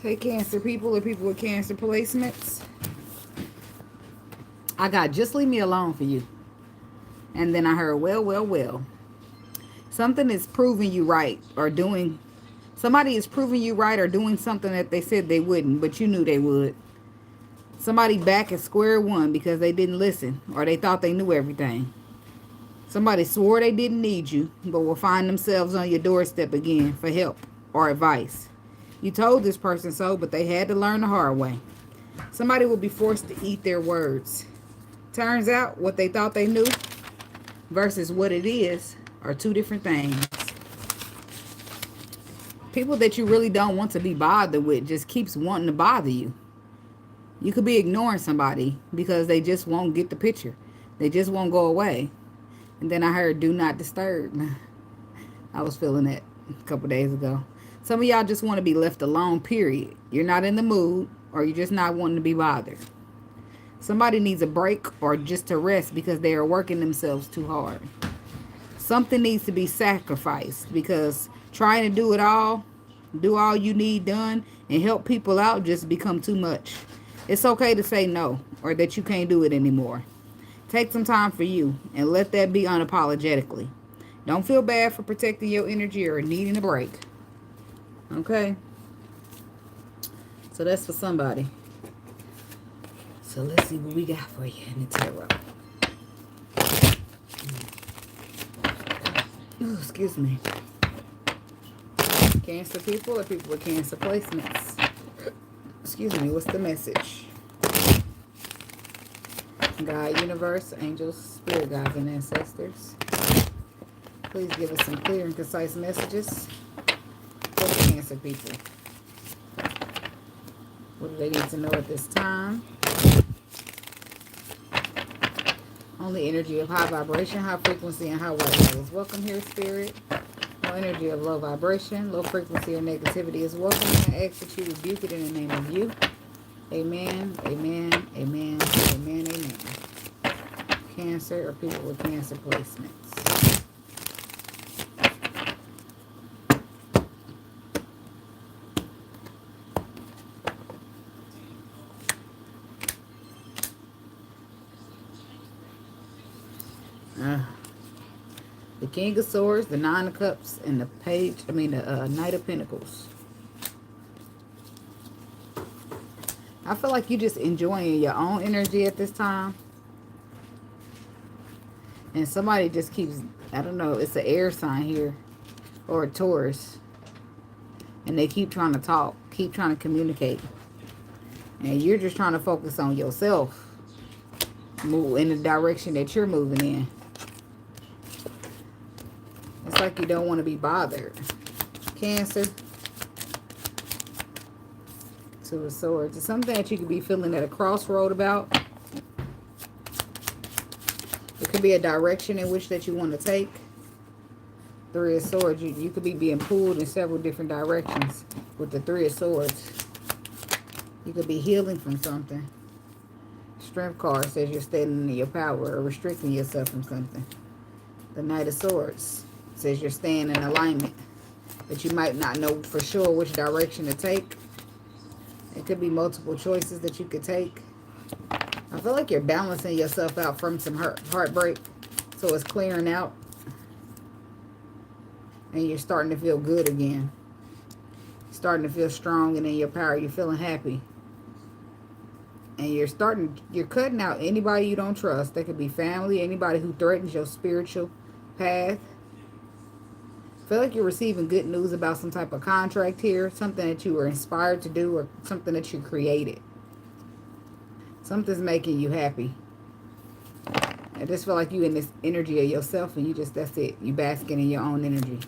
Hey, Cancer people or people with Cancer placements. I got just leave me alone for you. And then I heard, well. Something is proving you right or doing. Somebody is proving you right or doing something that they said they wouldn't, but you knew they would. Somebody back at square one because they didn't listen or they thought they knew everything. Somebody swore they didn't need you, but will find themselves on your doorstep again for help or advice. You told this person so, but they had to learn the hard way. Somebody will be forced to eat their words. Turns out what they thought they knew versus what it is are two different things. People that you really don't want to be bothered with just keeps wanting to bother you. You could be ignoring somebody because they just won't get the picture. They just won't go away. And then I heard do not disturb. I was feeling that a couple days ago. Some of y'all just want to be left alone, period. You're not in the mood or you're just not wanting to be bothered. Somebody needs a break or just to rest because they are working themselves too hard. Something needs to be sacrificed because trying to do all you need done and help people out just become too much. It's okay to say no or that you can't do it anymore. Take some time for you and let that be unapologetically. Don't feel bad for protecting your energy or needing a break. Okay? So that's for somebody. So let's see what we got for you in the tarot. Ooh, excuse me. Cancer people or people with Cancer placements. Excuse me, what's the message? God, universe, angels, spirit guides, and ancestors. Please give us some clear and concise messages for the Cancer people. What do they need to know at this time? Only energy of high vibration, high frequency, and high white levels. Welcome here, spirit. No energy of low vibration, low frequency, or negativity is welcome. I ask that you rebuke it in the name of you. Amen, amen, amen, amen, amen. Cancer or people with Cancer placements. The King of Swords, the Nine of Cups, and the Knight of Pentacles. I feel like you're just enjoying your own energy at this time. And somebody just keeps, I don't know, it's an air sign here. Or a Taurus. And they keep trying to talk, keep trying to communicate. And you're just trying to focus on yourself. Move in the direction that you're moving in. It's like you don't want to be bothered. Cancer. Two of Swords. It's something that you could be feeling at a crossroad about. It could be a direction in which that you want to take. Three of Swords. You could be being pulled in several different directions with the Three of Swords. You could be healing from something. Strength card says you're standing in your power or restricting yourself from something. The Knight of Swords says you're staying in alignment, but you might not know for sure which direction to take. It could be multiple choices that you could take. I feel like you're balancing yourself out from some heartbreak, so it's clearing out, and you're starting to feel good again. Starting to feel strong and in your power. You're feeling happy. And you're cutting out anybody you don't trust. That could be family, anybody who threatens your spiritual path. I feel like you're receiving good news about some type of contract here. Something that you were inspired to do or something that you created. Something's making you happy. I just feel like you in this energy of yourself and that's it. You basking in your own energy.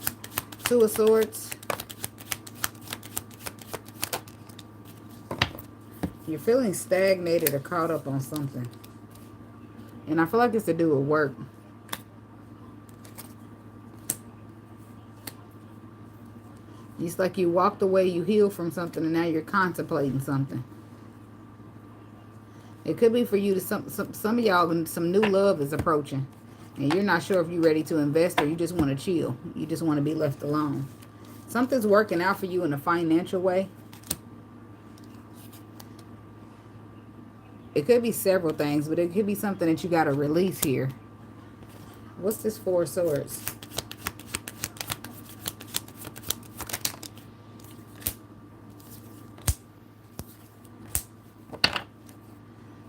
Two of Swords. You're feeling stagnated or caught up on something. And I feel like it's to do with work. It's like you walked away, you healed from something, and now you're contemplating something. It could be for you to some of y'all, some new love is approaching. And you're not sure if you're ready to invest or you just want to chill. You just want to be left alone. Something's working out for you in a financial way. It could be several things, but it could be something that you got to release here. What's this Four of Swords?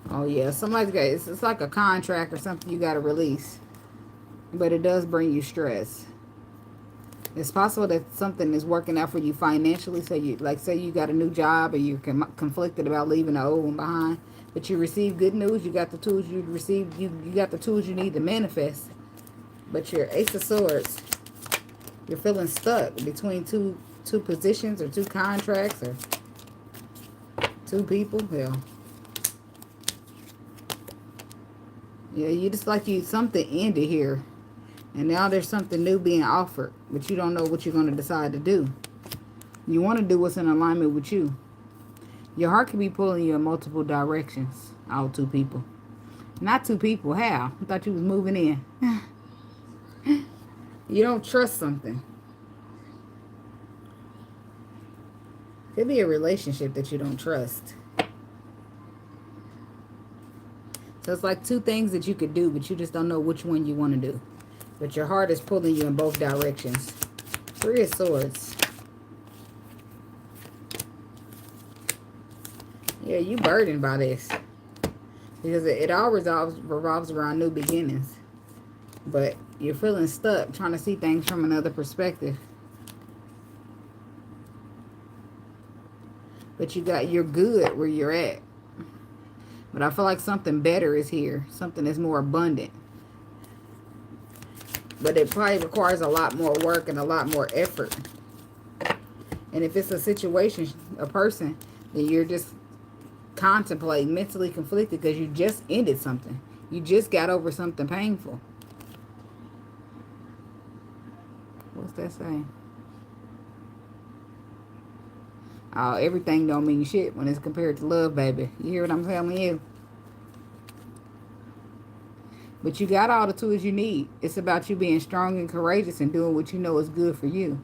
Oh, yeah. Somebody's got... It's like a contract or something you got to release. But it does bring you stress. It's possible that something is working out for you financially. So you, like, say you got a new job or you're conflicted about leaving the old one behind. But you receive good news. You got the tools you received. You got the tools you need to manifest. But your Ace of Swords, you're feeling stuck between two positions or two contracts or two people. Hell. Yeah, you just like something ended here. And now there's something new being offered. But you don't know what you're going to decide to do. You want to do what's in alignment with you. Your heart can be pulling you in multiple directions. All two people. Not two people. How? I thought you was moving in. You don't trust something. Could be a relationship that you don't trust. So it's like two things that you could do, but you just don't know which one you want to do. But your heart is pulling you in both directions. Three of Swords. Yeah, you burdened by this. Because it all revolves around new beginnings. But you're feeling stuck, trying to see things from another perspective. But you're good where you're at. But I feel like something better is here. Something that's more abundant. But it probably requires a lot more work and a lot more effort. And if it's a situation, a person, then you're just contemplating, mentally conflicted because you just ended something. You just got over something painful. What's that saying? Oh, everything don't mean shit when it's compared to love, baby. You hear what I'm telling you? But you got all the tools you need. It's about you being strong and courageous and doing what you know is good for you.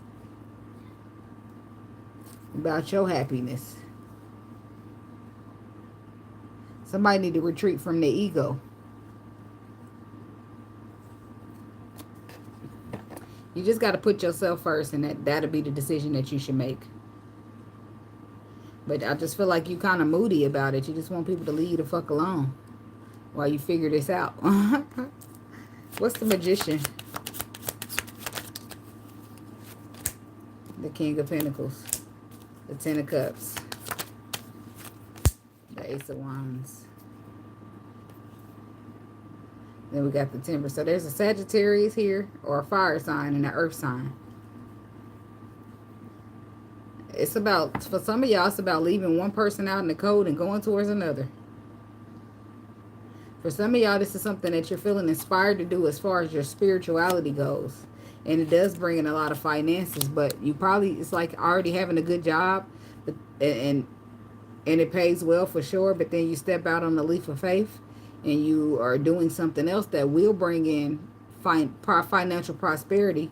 About your happiness. Somebody need to retreat from their ego. You just got to put yourself first, and that'll be the decision that you should make. But I just feel like you kind of moody about it. You just want people to leave you the fuck alone while you figure this out. What's the Magician? The King of Pentacles. The Ten of Cups. The Ace of Wands. Then we got the Temper. So there's a Sagittarius here, or a fire sign, and an earth sign. It's about, for some of y'all, it's about leaving one person out in the cold and going towards another. For some of y'all, this is something that you're feeling inspired to do as far as your spirituality goes. And it does bring in a lot of finances, but you probably, it's like already having a good job, but, and it pays well for sure, but then you step out on the leap of faith and you are doing something else that will bring in financial prosperity,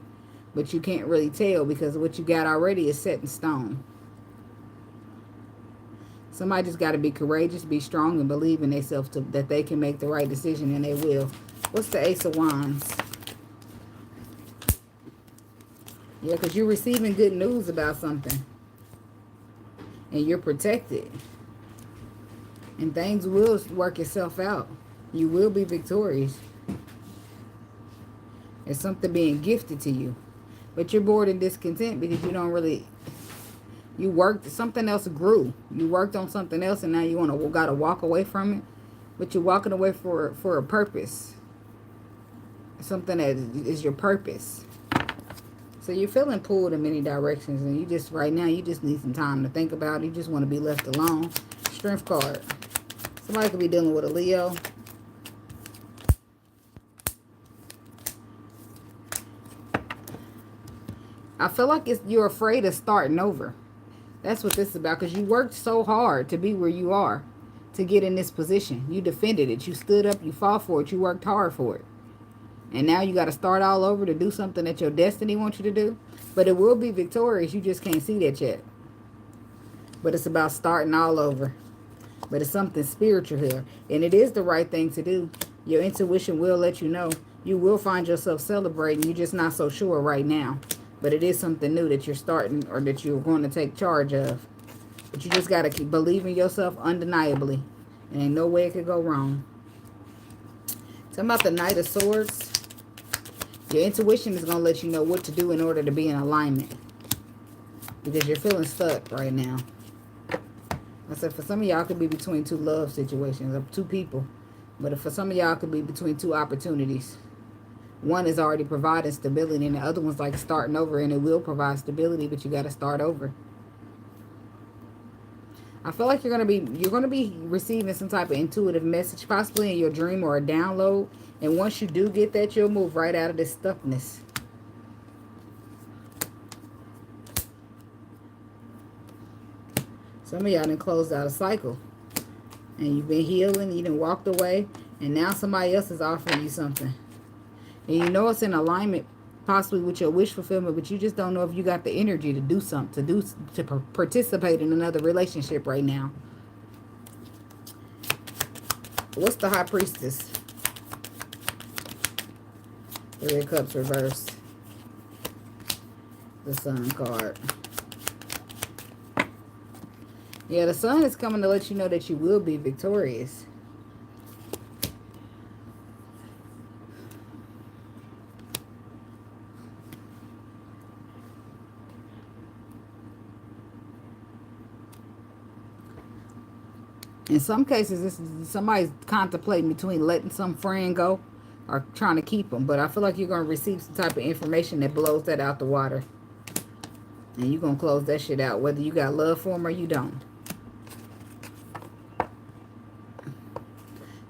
but you can't really tell because what you got already is set in stone. Somebody just got to be courageous, be strong, and believe in themselves that they can make the right decision, and they will. What's the Ace of Wands? Yeah, because you're receiving good news about something. And you're protected. And things will work itself out. You will be victorious. It's something being gifted to you. But you're bored and discontent because you don't really... You worked, something else grew. You worked on something else and now you got to walk away from it. But you're walking away for a purpose. Something that is your purpose. So you're feeling pulled in many directions. And you just, right now, you just need some time to think about it. You just want to be left alone. Strength card. Somebody could be dealing with a Leo. I feel like you're afraid of starting over. That's what this is about. Because you worked so hard to be where you are. To get in this position. You defended it. You stood up. You fought for it. You worked hard for it. And now you got to start all over to do something that your destiny wants you to do. But it will be victorious. You just can't see that yet. But it's about starting all over. But it's something spiritual here. And it is the right thing to do. Your intuition will let you know. You will find yourself celebrating. You're just not so sure right now. But it is something new that you're starting or that you're going to take charge of. But you just got to keep believing yourself undeniably. And ain't no way it could go wrong. Talking about the Knight of Swords. Your intuition is going to let you know what to do in order to be in alignment. Because you're feeling stuck right now. I said for some of y'all, it could be between two love situations of two people. But for some of y'all, it could be between two opportunities. One is already providing stability, and the other one's like starting over, and it will provide stability, but you got to start over. I feel like you're gonna be receiving some type of intuitive message, possibly in your dream or a download. And once you do get that, you'll move right out of this stuckness. Some of y'all done closed out a cycle. And you've been healing, you done walked away, and now somebody else is offering you something. And you know it's in alignment, possibly with your wish fulfillment, but you just don't know if you got the energy to do something, to participate in another relationship right now. What's the High Priestess? Three of Cups reversed. The Sun card. Yeah, the Sun is coming to let you know that you will be victorious. In some cases, this is somebody's contemplating between letting some friend go or trying to keep them. But I feel like you're going to receive some type of information that blows that out the water. And you're going to close that shit out, whether you got love for them or you don't.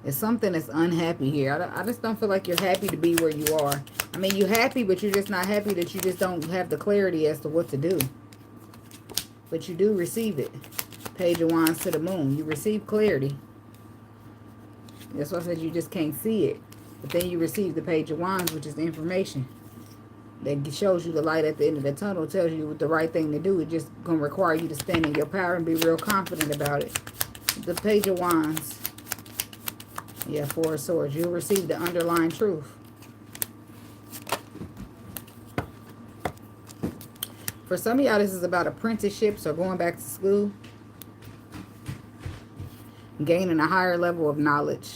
It's something that's unhappy here. I just don't feel like you're happy to be where you are. I mean, you're happy, but you're just not happy that you just don't have the clarity as to what to do. But you do receive it. Page of Wands to the Moon. You receive clarity. That's why I said you just can't see it. But then you receive the Page of Wands, which is the information that shows you the light at the end of the tunnel, tells you the right thing to do. It's just going to require you to stand in your power and be real confident about it. The Page of Wands. Yeah, Four of Swords. You'll receive the underlying truth. For some of y'all, this is about apprenticeships or going back to school. Gaining a higher level of knowledge.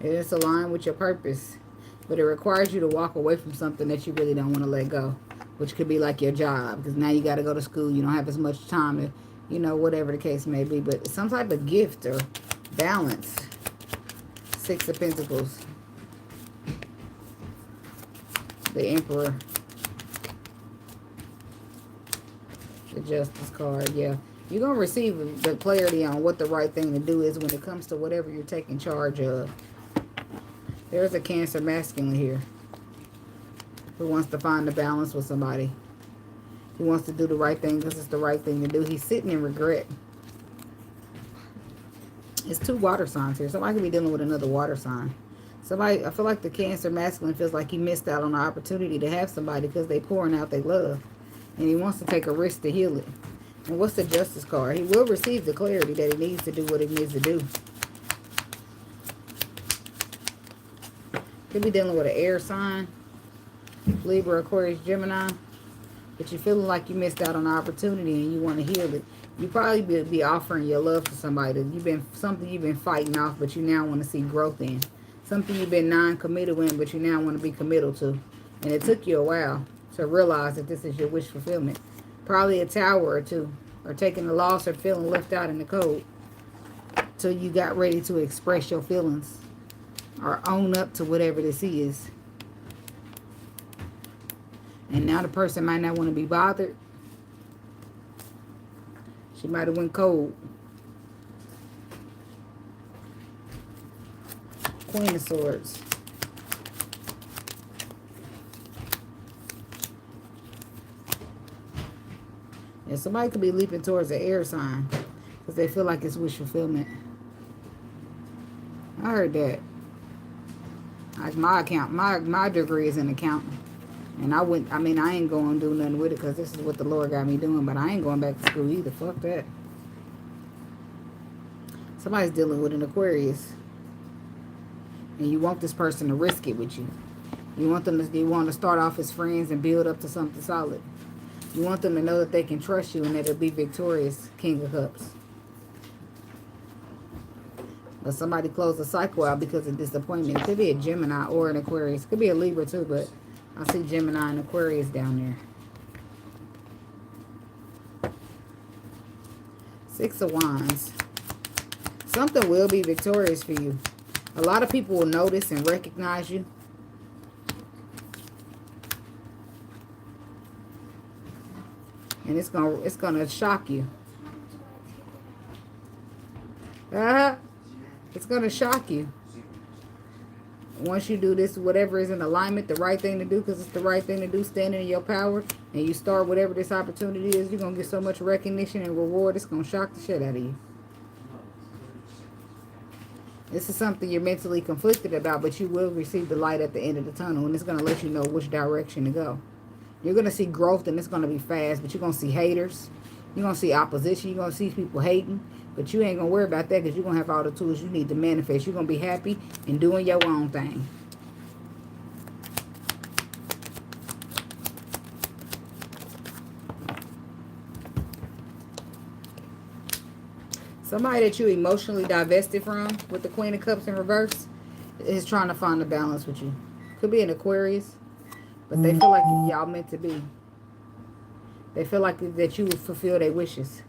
It is aligned with your purpose. But it requires you to walk away from something that you really don't want to let go. Which could be like your job. Because now you got to go to school. You don't have as much time to, you know, whatever the case may be. But some type of gift or balance. Six of Pentacles. The Emperor. The Justice card, yeah. You're going to receive the clarity on what the right thing to do is when it comes to whatever you're taking charge of. There's a Cancer masculine here who wants to find the balance with somebody. He wants to do the right thing because it's the right thing to do. He's sitting in regret. It's two water signs here. Somebody could be dealing with another water sign. Somebody, I feel like the Cancer masculine feels like he missed out on the opportunity to have somebody because they pouring out their love. And he wants to take a risk to heal it. And what's the Justice card? He will receive the clarity that he needs to do what he needs to do. Could be dealing with an air sign. Libra, Aquarius, Gemini. But you're feeling like you missed out on the opportunity and you want to heal it. You probably be offering your love to somebody that something you've been fighting off, but you now want to see growth in. Something you've been non-committal in, but you now want to be committal to. And it took you a while to realize that this is your wish fulfillment. Probably a tower or two. Or taking a loss or feeling left out in the cold. Till you got ready to express your feelings. Or own up to whatever this is. And now the person might not want to be bothered. She might have went cold. Queen of Swords. Yeah, somebody could be leaping towards the air sign because they feel like it's wish fulfillment. I heard that. Like my degree is in accounting. And I wouldn't, I mean, I ain't going to do nothing with it because this is what the Lord got me doing. But I ain't going back to school either. Fuck that. Somebody's dealing with an Aquarius. And you want this person to risk it with you. You want to start off as friends and build up to something solid. You want them to know that they can trust you and that it'll be victorious. King of Cups. But somebody closed the cycle out because of disappointment. It could be a Gemini or an Aquarius. It could be a Libra too, but I see Gemini and Aquarius down there. Six of Wands. Something will be victorious for you. A lot of people will notice and recognize you. And it's gonna shock you. It's gonna shock you. Once you do this, whatever is in alignment, the right thing to do, because it's the right thing to do, standing in your power, and you start whatever this opportunity is, you're gonna get so much recognition and reward, it's gonna shock the shit out of you. This is something you're mentally conflicted about, but you will receive the light at the end of the tunnel, and it's gonna let you know which direction to go. You're going to see growth, and it's going to be fast, but you're going to see haters. You're going to see opposition. You're going to see people hating, but you ain't going to worry about that because you're going to have all the tools you need to manifest. You're going to be happy and doing your own thing. Somebody that you emotionally divested from with the Queen of Cups in reverse is trying to find a balance with you. Could be an Aquarius. But they feel like y'all meant to be. They feel like that you would fulfill their wishes.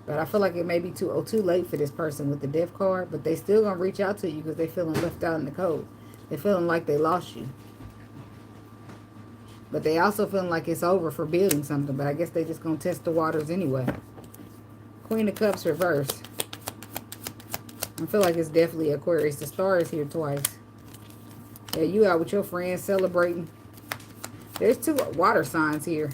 But I feel like it may be too late for this person with the Death card. But they still going to reach out to you because they feeling left out in the cold. They feeling like they lost you. But they also feeling like it's over for building something. But I guess they just going to test the waters anyway. Queen of Cups reverse. I feel like it's definitely Aquarius. The star is here twice. Yeah, you out with your friends celebrating. There's two water signs here.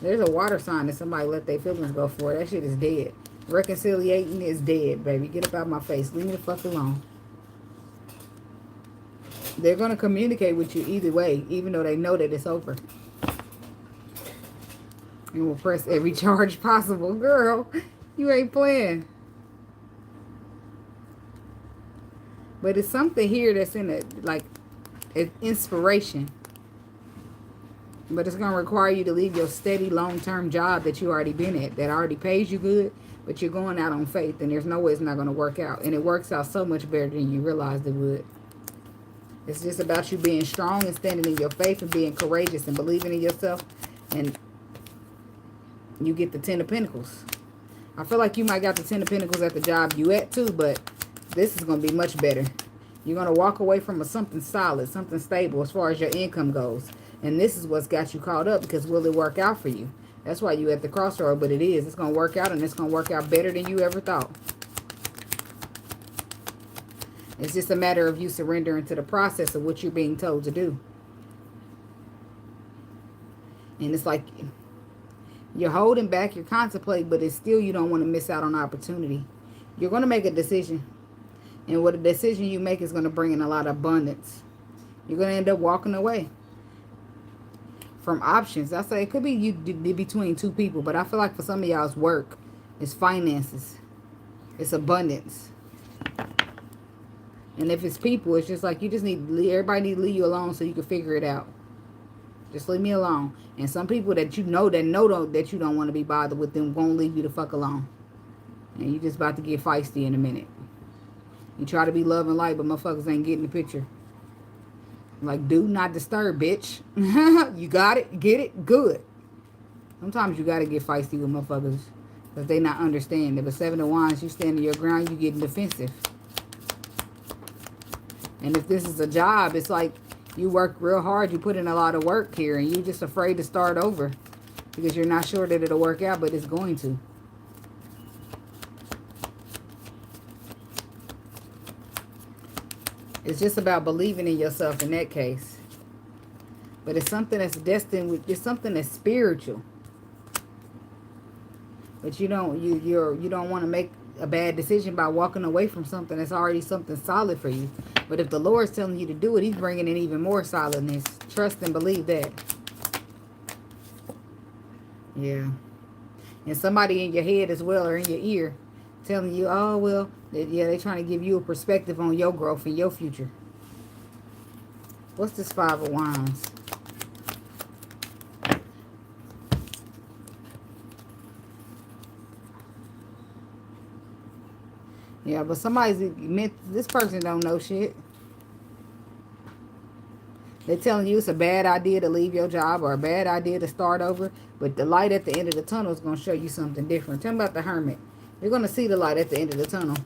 There's a water sign that somebody let their feelings go for. That shit is dead. Reconciliating is dead, baby. Get up out my face. Leave me the fuck alone. They're going to communicate with you either way, even though they know that it's over. And will press every charge possible. Girl, you ain't playing. But it's something here that's in a, like, an inspiration. But it's going to require you to leave your steady, long-term job that you already been at, that already pays you good, but you're going out on faith, and there's no way it's not going to work out. And it works out so much better than you realized it would. It's just about you being strong and standing in your faith and being courageous and believing in yourself. And you get the 10 of Pentacles. I feel like you might got the 10 of Pentacles at the job you at too, but this is going to be much better. You're going to walk away from something solid, something stable as far as your income goes. And this is what's got you caught up, because will it work out for you? That's why you at the crossroad, but it is. It's going to work out, and it's going to work out better than you ever thought. It's just a matter of you surrendering to the process of what you're being told to do. And it's like you're holding back, you're contemplating, but it's still you don't want to miss out on opportunity. You're going to make a decision. And what a decision you make is going to bring in a lot of abundance. You're going to end up walking away from options. I say it could be you between two people, but I feel like for some of y'all it's work, it's finances, it's abundance. And if it's people, it's just like you just need to leave, everybody need to leave you alone so you can figure it out. Just leave me alone. And some people that you know that you don't want to be bothered with them won't leave you the fuck alone. And you just about to get feisty in a minute. You try to be love and light, but motherfuckers ain't getting the picture. Like, do not disturb, bitch. You got it? Get it? Good. Sometimes you got to get feisty with motherfuckers because they not understand. If a 7 of Wands, you standing your ground, you getting defensive. And if this is a job, it's like you work real hard. You put in a lot of work here, and you're just afraid to start over because you're not sure that it'll work out, but it's going to. It's just about believing in yourself in that case. But it's something that's destined, it's something that's spiritual. But you don't want to make a bad decision by walking away from something that's already something solid for you. But if the Lord's telling you to do it, he's bringing in even more solidness. Trust and believe that. Yeah. And somebody in your head as well, or in your ear, telling you, oh, well, yeah, they're trying to give you a perspective on your growth and your future. What's this Five of Wands? Yeah, but somebody's meant, this person don't know shit. They're telling you it's a bad idea to leave your job or a bad idea to start over. But the light at the end of the tunnel is going to show you something different. Tell me about the Hermit. You're going to see the light at the end of the tunnel.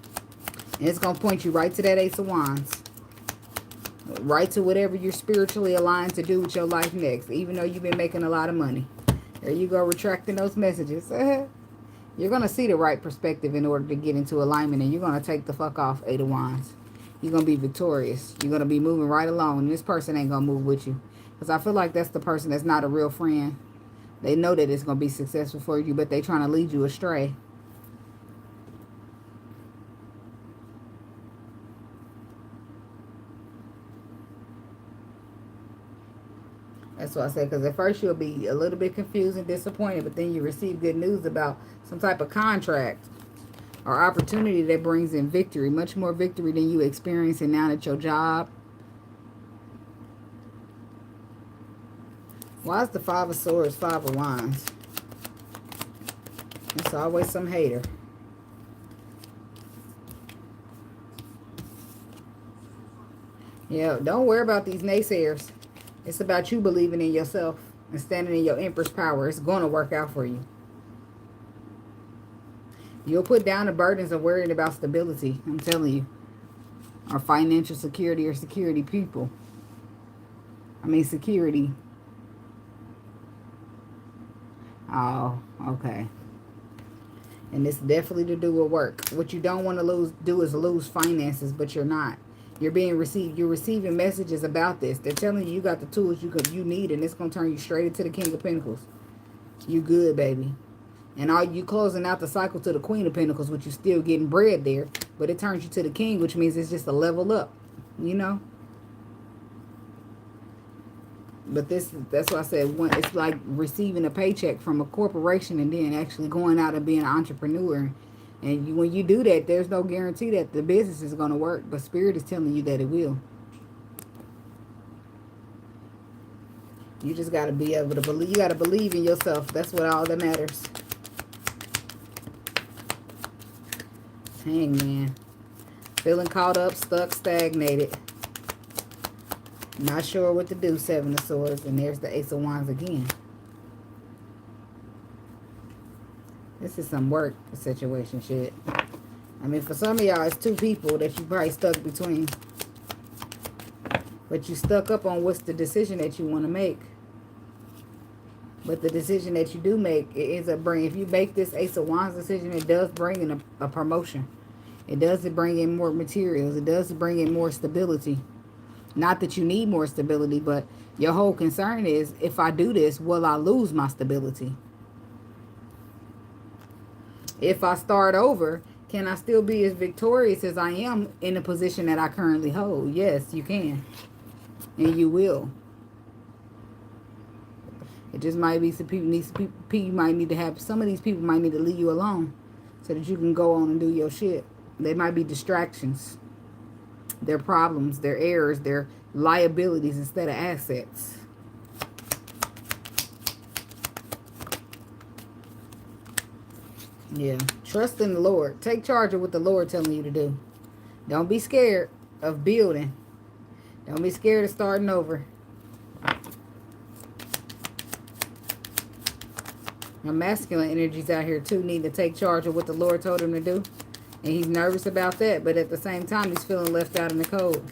And it's going to point you right to that Ace of Wands. Right to whatever you're spiritually aligned to do with your life next. Even though you've been making a lot of money. There you go, retracting those messages. You're going to see the right perspective in order to get into alignment. And you're going to take the fuck off, Eight of Wands. You're going to be victorious. You're going to be moving right along. And this person ain't going to move with you. Because I feel like that's the person that's not a real friend. They know that it's going to be successful for you, but they trying to lead you astray. That's what I said. Because at first you'll be a little bit confused and disappointed. But then you receive good news about some type of contract or opportunity that brings in victory. Much more victory than you experiencing now at your job. Why is the Five of Swords, Five of Wands? It's always some hater. Yeah, don't worry about these naysayers. It's about you believing in yourself and standing in your Empress power. It's going to work out for you. You'll put down the burdens of worrying about stability, I'm telling you. Or financial security or security people. I mean security. Oh, okay. And it's definitely to do with work. What you don't want to do is lose finances, but you're not. You're receiving messages about this. They're telling you got the tools you need, and it's going to turn you straight into the King of Pentacles. You good, baby. And all you closing out the cycle to the Queen of Pentacles, which you still getting bread there, but it turns you to the King, which means it's just a level up, you know? But that's why I said it's like receiving a paycheck from a corporation and then actually going out and being an entrepreneur. And when you do that, there's no guarantee that the business is going to work. But Spirit is telling you that it will. You just got to be able to believe. You got to believe in yourself. That's what all that matters. Hangman. Feeling caught up, stuck, stagnated. Not sure what to do, Seven of Swords. And there's the Ace of Wands again. This is some work situation shit. I mean, for some of y'all, it's two people that you probably stuck between. But you stuck up on what's the decision that you want to make. But the decision that you do make, it ends up bringing, if you make this Ace of Wands decision, it does bring in a promotion. It does bring in more materials. It does bring in more stability. Not that you need more stability, but your whole concern is, if I do this, will I lose my stability? If I start over, can I still be as victorious as I am in the position that I currently hold? Yes, you can. And you will. It just might be some people you might need to have, some of these people might need to leave you alone so that you can go on and do your shit. They might be distractions. Their problems, their errors, their liabilities instead of assets. Yeah. Trust in the Lord. Take charge of what the Lord telling you to do. Don't be scared of building. Don't be scared of starting over. My masculine energies out here too need to take charge of what the Lord told him to do. And he's nervous about that, but at the same time, he's feeling left out in the cold.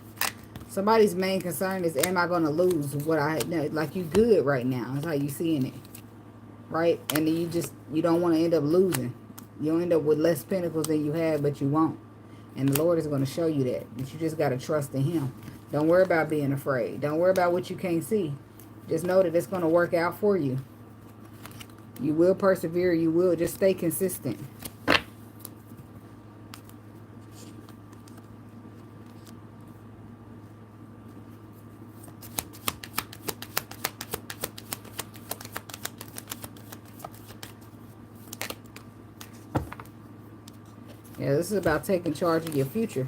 Somebody's main concern is, am I going to lose what I know? Like, you good right now. That's how you seeing it. Right? And then you don't want to end up losing. You'll end up with less pentacles than you had, but you won't. And the Lord is going to show you that. But you just got to trust in him. Don't worry about being afraid. Don't worry about what you can't see. Just know that it's going to work out for you. You will persevere. You will. Just stay consistent. Yeah, this is about taking charge of your future.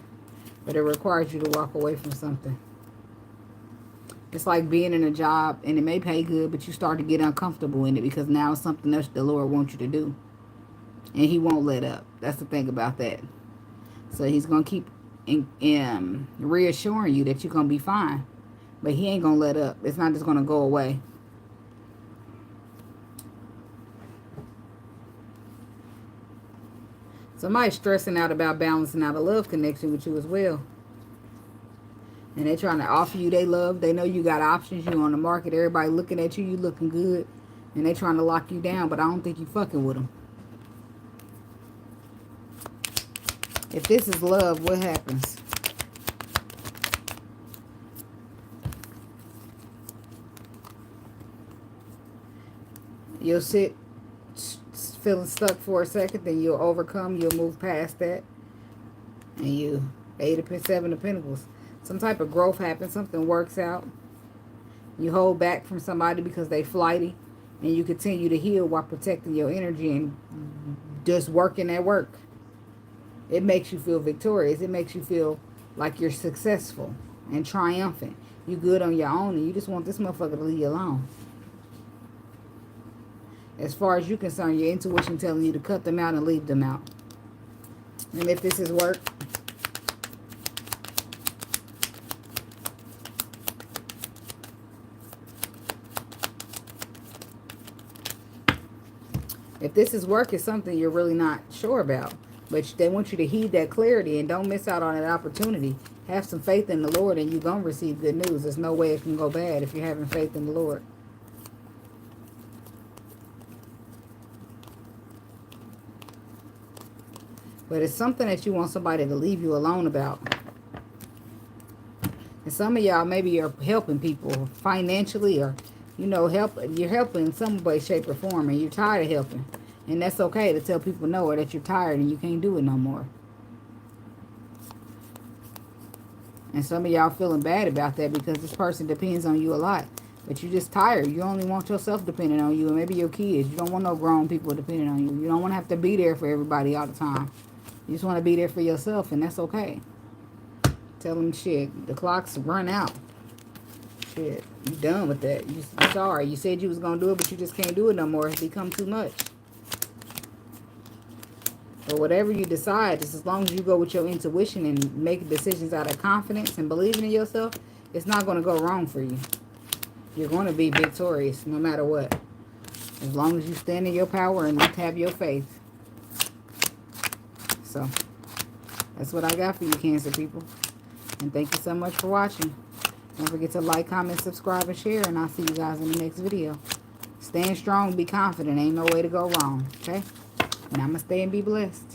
But it requires you to walk away from something. It's like being in a job and it may pay good, but you start to get uncomfortable in it because now it's something else the Lord wants you to do. And he won't let up. That's the thing about that. So he's going to keep reassuring you that you're going to be fine. But he ain't going to let up. It's not just going to go away. Somebody's stressing out about balancing out a love connection with you as well. And they're trying to offer you their love. They know you got options. You on the market. Everybody looking at you. You looking good. And they trying to lock you down. But I don't think you fucking with them. If this is love, what happens? You'll sit feeling stuck for a second. Then you'll overcome. You'll move past that. And you 8 of 7 of Pentacles. Some type of growth happens. Something works out. You hold back from somebody because they flighty. And you continue to heal while protecting your energy and just working at work. It makes you feel victorious. It makes you feel like you're successful and triumphant. You good on your own and you just want this motherfucker to leave you alone. As far as you're concerned, your intuition telling you to cut them out and leave them out. And if this is work, if this is work, it's something you're really not sure about. But they want you to heed that clarity and don't miss out on that opportunity. Have some faith in the Lord and you're going to receive good news. There's no way it can go bad if you're having faith in the Lord. But it's something that you want somebody to leave you alone about. And some of y'all, maybe you're helping people financially or, you know, you're helping in some way, shape, or form, and you're tired of helping. And that's okay to tell people no, or that you're tired and you can't do it no more. And some of y'all feeling bad about that because this person depends on you a lot. But you're just tired. You only want yourself depending on you and maybe your kids. You don't want no grown people depending on you. You don't want to have to be there for everybody all the time. You just want to be there for yourself, and that's okay. Tell them, shit, the clock's run out. Shit, you done with that. You're sorry. You said you was going to do it, but you just can't do it no more. It's become too much. But whatever you decide, just as long as you go with your intuition and make decisions out of confidence and believing in yourself, it's not going to go wrong for you. You're going to be victorious no matter what. As long as you stand in your power and have your faith. So, that's what I got for you, Cancer people. And thank you so much for watching. Don't forget to like, comment, subscribe, and share. And I'll see you guys in the next video. Stand strong, be confident. Ain't no way to go wrong. Okay? And I'm going to stay and be blessed.